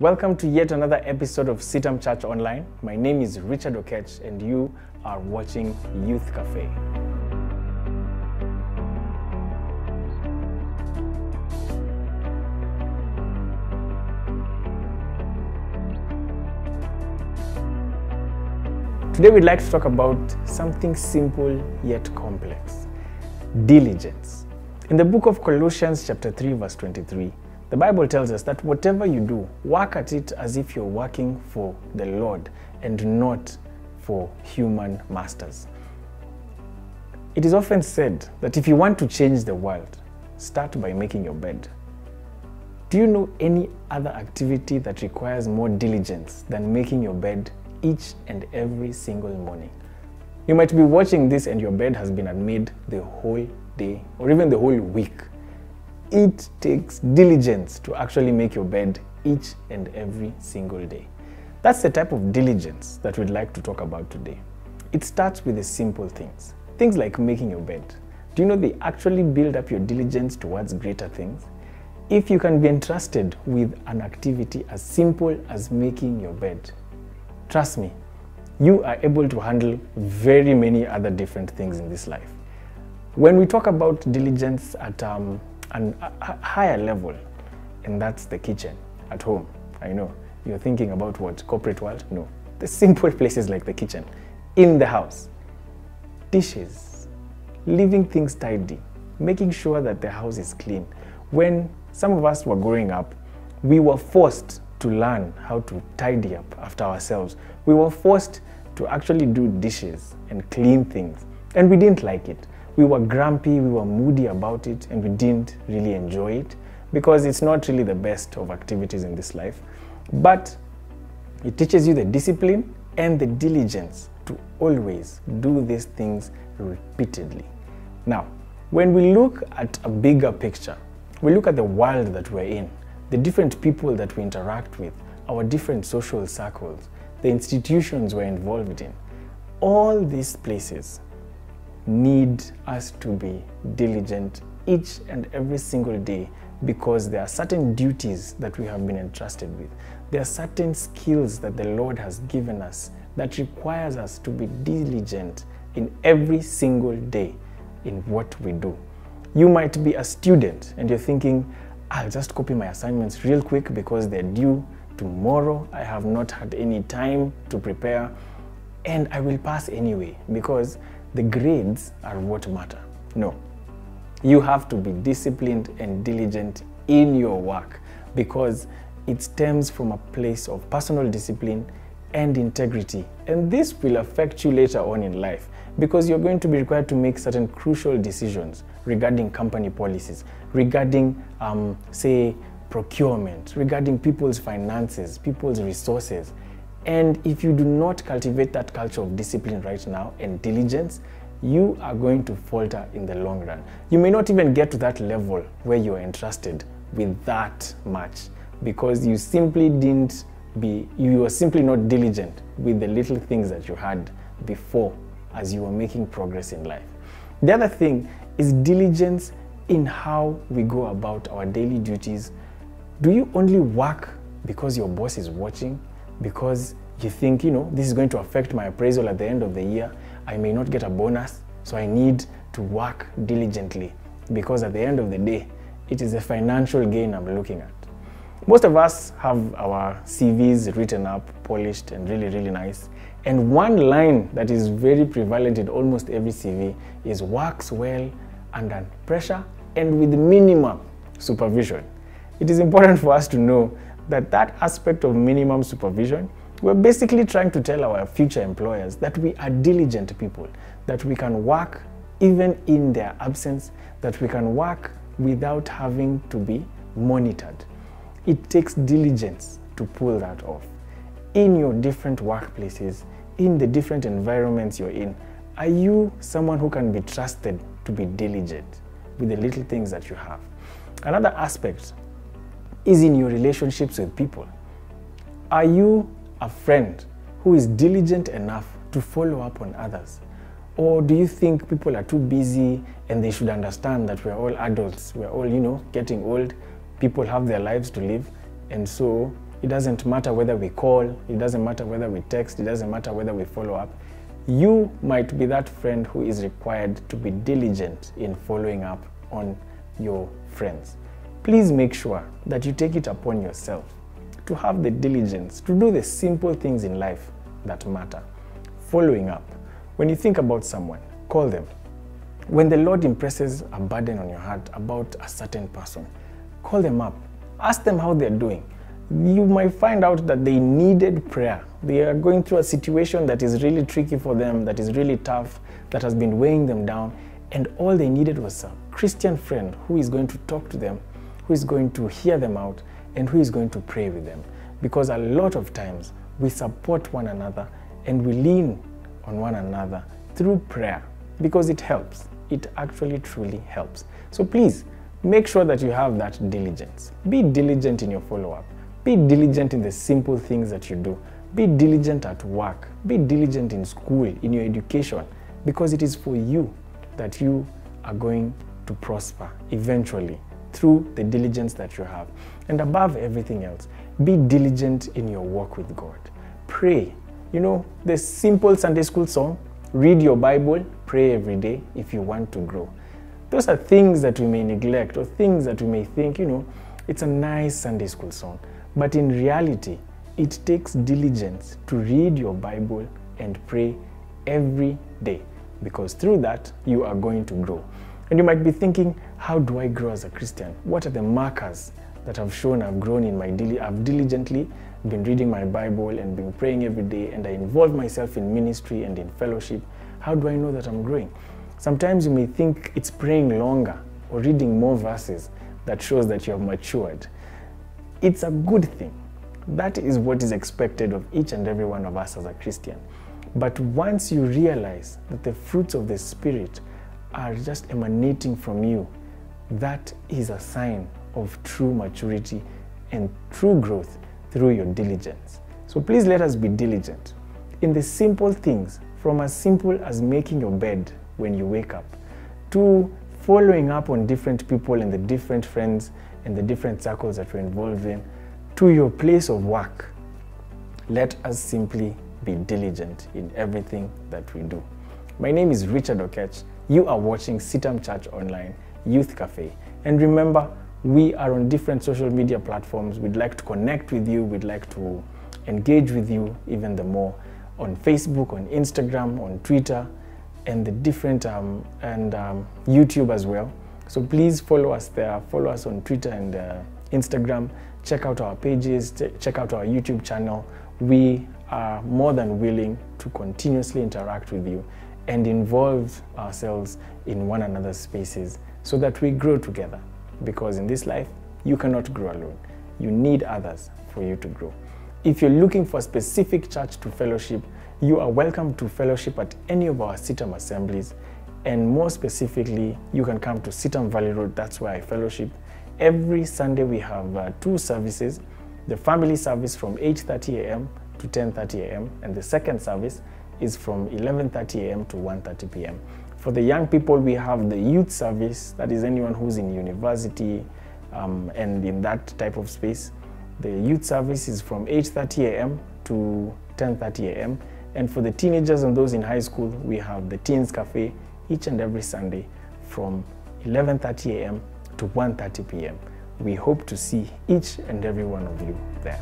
Welcome to yet another episode of CITAM Church Online. My name is Richard Oketch and you are watching Youth Cafe. Today we'd like to talk about something simple yet complex: diligence. In the book of Colossians chapter 3 verse 23, the Bible tells us that whatever you do, work at it as if you're working for the Lord and not for human masters. It is often said that if you want to change the world, start by making your bed. Do you know any other activity that requires more diligence than making your bed each and every single morning? You might be watching this and your bed has been unmade the whole day or even the whole week. It takes diligence to actually make your bed each and every single day. That's the type of diligence that we'd like to talk about today. It starts with the simple things. Things like making your bed. Do you know they actually build up your diligence towards greater things? If you can be entrusted with an activity as simple as making your bed, trust me, you are able to handle very many other different things in this life. When we talk about diligence at a higher level, and that's the kitchen at home. I know you're thinking about what, corporate world? No, the simple places like the kitchen, in the house, dishes, leaving things tidy, making sure that the house is clean. When some of us were growing up, we were forced to learn how to tidy up after ourselves. We were forced to actually do dishes and clean things, and we didn't like it. We were grumpy, we were moody about it, and we didn't really enjoy it because it's not really the best of activities in this life. But it teaches you the discipline and the diligence to always do these things repeatedly. Now, when we look at a bigger picture, we look at the world that we're in, the different people that we interact with, our different social circles, the institutions we're involved in, all these places need us to be diligent each and every single day because there are certain duties that we have been entrusted with. There are certain skills that the Lord has given us that requires us to be diligent in every single day in what we do. You might be a student and you're thinking, I'll just copy my assignments real quick because they're due tomorrow. I have not had any time to prepare and I will pass anyway because the grades are what matter. No, you have to be disciplined and diligent in your work because it stems from a place of personal discipline and integrity. And this will affect you later on in life because you're going to be required to make certain crucial decisions regarding company policies, regarding, say, procurement, regarding people's finances, people's resources. And if you do not cultivate that culture of discipline right now and diligence, you are going to falter in the long run. You may not even get to that level where you are entrusted with that much because you were simply not diligent with the little things that you had before as you were making progress in life. The other thing is diligence in how we go about our daily duties. Do you only work because your boss is watching? Because you think, this is going to affect my appraisal at the end of the year. I may not get a bonus, so I need to work diligently because at the end of the day, it is a financial gain I'm looking at. Most of us have our CVs written up, polished, and really, really nice. And one line that is very prevalent in almost every CV is works well under pressure and with minimum supervision. It is important for us to know that aspect of minimum supervision, we're basically trying to tell our future employers that we are diligent people, that we can work even in their absence, that we can work without having to be monitored. It takes diligence to pull that off. In your different workplaces, in the different environments you're in, are you someone who can be trusted to be diligent with the little things that you have? Another aspect is in your relationships with people. Are you a friend who is diligent enough to follow up on others? Or do you think people are too busy and they should understand that we're all adults, we're all, getting old, people have their lives to live, and so It doesn't matter whether we call, it doesn't matter whether we text, it doesn't matter whether we follow up. You might be that friend who is required to be diligent in following up on your friends. Please make sure that you take it upon yourself to have the diligence to do the simple things in life that matter. Following up. When you think about someone, call them. When the Lord impresses a burden on your heart about a certain person, call them up. Ask them how they're doing. You might find out that they needed prayer. They are going through a situation that is really tricky for them, that is really tough, that has been weighing them down, and all they needed was a Christian friend who is going to talk to them, who is going to hear them out, and who is going to pray with them. Because a lot of times we support one another and we lean on one another through prayer because it helps. It actually truly helps. So please make sure that you have that diligence. Be diligent in your follow-up. Be diligent in the simple things that you do. Be diligent at work. Be diligent in school, in your education, because it is for you that you are going to prosper eventually through the diligence that you have. And above everything else, be diligent in your walk with God. Pray. You know, the simple Sunday school song, read your Bible, pray every day if you want to grow. Those are things that we may neglect or things that we may think, you know, it's a nice Sunday school song. But in reality, it takes diligence to read your Bible and pray every day, because through that, you are going to grow. And you might be thinking, how do I grow as a Christian? What are the markers that have shown I've grown in I've diligently been reading my Bible and been praying every day, and I involve myself in ministry and in fellowship. How do I know that I'm growing? Sometimes you may think it's praying longer or reading more verses that shows that you have matured. It's a good thing. That is what is expected of each and every one of us as a Christian. But once you realize that the fruits of the Spirit are just emanating from you, that is a sign of true maturity and true growth through your diligence. So please let us be diligent in the simple things, from as simple as making your bed when you wake up, to following up on different people and the different friends and the different circles that we're involved in, to your place of work. Let us simply be diligent in everything that we do. My name is Richard Oketch. You are watching CITAM Church Online Youth Cafe. And remember, we are on different social media platforms. We'd like to connect with you. We'd like to engage with you even the more on Facebook, on Instagram, on Twitter, and the different YouTube as well. So please follow us there. Follow us on Twitter and Instagram. Check out our pages. Check out our YouTube channel. We are more than willing to continuously interact with you and involve ourselves in one another's spaces so that we grow together. Because in this life, you cannot grow alone. You need others for you to grow. If you're looking for a specific church to fellowship, you are welcome to fellowship at any of our CITAM assemblies. And more specifically, you can come to CITAM Valley Road. That's where I fellowship. Every Sunday, we have two services. The family service from 8:30 a.m. to 10:30 a.m. And the second service is from 11:30 a.m. to 1:30 p.m. For the young people, we have the youth service. That is anyone who's in university and in that type of space. The youth service is from 8:30 a.m. to 10:30 a.m. And for the teenagers and those in high school, we have the Teens Cafe each and every Sunday from 11:30 a.m. to 1:30 p.m. We hope to see each and every one of you there.